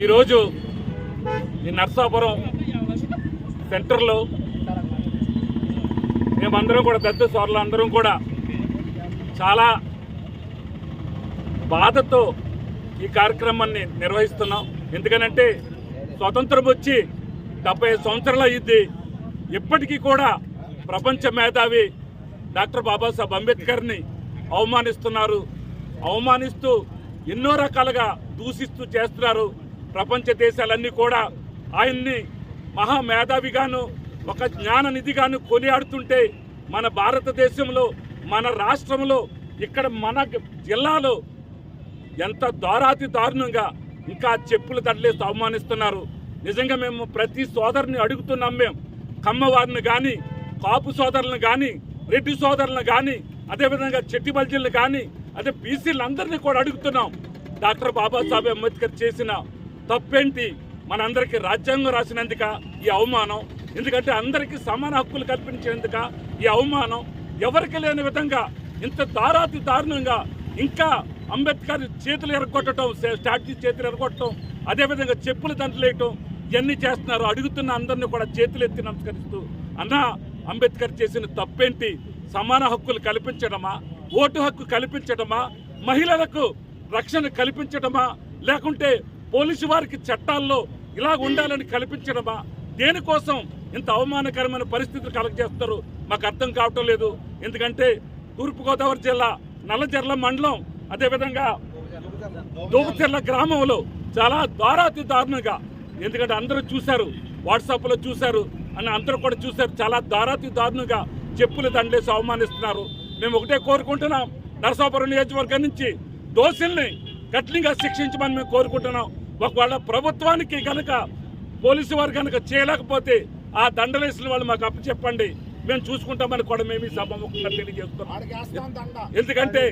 ఈరోజు ఈ నర్సాపురం సెంటర్లో మేమందరం కూడా పెద్ద సోర్లు అందరం కూడా చాలా బాధతో ఈ కార్యక్రమాన్ని నిర్వహిస్తున్నాం. ఎందుకనంటే స్వతంత్రం వచ్చి 75 సంవత్సరాలు అయ్యింది. ఇప్పటికీ కూడా ప్రపంచ మేధావి డాక్టర్ బాబాసాహెబ్ అంబేద్కర్ని అవమానిస్తున్నారు. అవమానిస్తూ ఎన్నో రకాలుగా దూషిస్తూ చేస్తున్నారు. ప్రపంచ దేశాలన్నీ కూడా ఆయన్ని మహామేధావిగాను ఒక జ్ఞాన నిధిగాను కొనియాడుతుంటే మన భారతదేశంలో మన రాష్ట్రంలో ఇక్కడ మన జిల్లాలో ఎంత దారాతి దారుణంగా ఇంకా చెప్పులు తడలేసి అవమానిస్తున్నారు. నిజంగా మేము ప్రతి సోదరుని అడుగుతున్నాం. మేము కమ్మవారిని కానీ, కాపు సోదరులను కానీ, రెడ్డి సోదరులను కానీ, అదేవిధంగా చెట్టి బల్జీలను కానీ, అదే బీసీలందరినీ కూడా అడుగుతున్నాం. డాక్టర్ బాబాసాహెబ్ అంబేద్కర్ చేసిన తప్పేంటి? మనందరికీ రాజ్యాంగం రాసినందుక ఈ అవమానం? ఎందుకంటే అందరికీ సమాన హక్కులు కల్పించేందుక ఈ అవమానం? ఎవరికి లేని విధంగా ఇంత దారాతి దారుణంగా ఇంకా అంబేద్కర్ చేతులు ఎరగొట్టడం, స్టాట్యూ చేతులు ఎరగొట్టడం, అదేవిధంగా చెప్పులు దండలేయటం ఇవన్నీ చేస్తున్నారు. అడుగుతున్న అందరినీ కూడా చేతులు ఎత్తి నమస్కరిస్తూ, అన్నా అంబేద్కర్ చేసిన తప్పేంటి? సమాన హక్కులు కల్పించడమా? ఓటు హక్కు కల్పించడమా? మహిళలకు రక్షణ కల్పించడమా? లేకుంటే పోలీసు వారికి చట్టాల్లో ఇలా ఉండాలని కల్పించడమా? దేనికోసం ఇంత అవమానకరమైన పరిస్థితులు కలగజేస్తారు మాకు అర్థం కావటం లేదు. ఎందుకంటే తూర్పుగోదావరి జిల్లా నల్లజర్ల మండలం, అదేవిధంగా దోబచెర్ల గ్రామంలో చాలా దారాతి దారుణంగా, ఎందుకంటే అందరూ చూశారు, వాట్సాప్లో చూశారు అని అందరూ కూడా చూశారు, చాలా దారాతి దారుణంగా చెప్పులు దండేసి అవమానిస్తున్నారు. మేము ఒకటే కోరుకుంటున్నాం, నరసాపురం నియోజకవర్గం నుంచి దోషుల్ని కఠినంగా శిక్షించమని మేము కోరుకుంటున్నాం. ఒకవేళ ప్రభుత్వానికి కనుక పోలీసు వారు కనుక చేయలేకపోతే ఆ దండలేసిన వాళ్ళు మాకు అప్పచెప్పండి, మేము చూసుకుంటామని కూడా మేము ఈ సభముఖంగా తెలియజేస్తున్నాం. ఎందుకంటే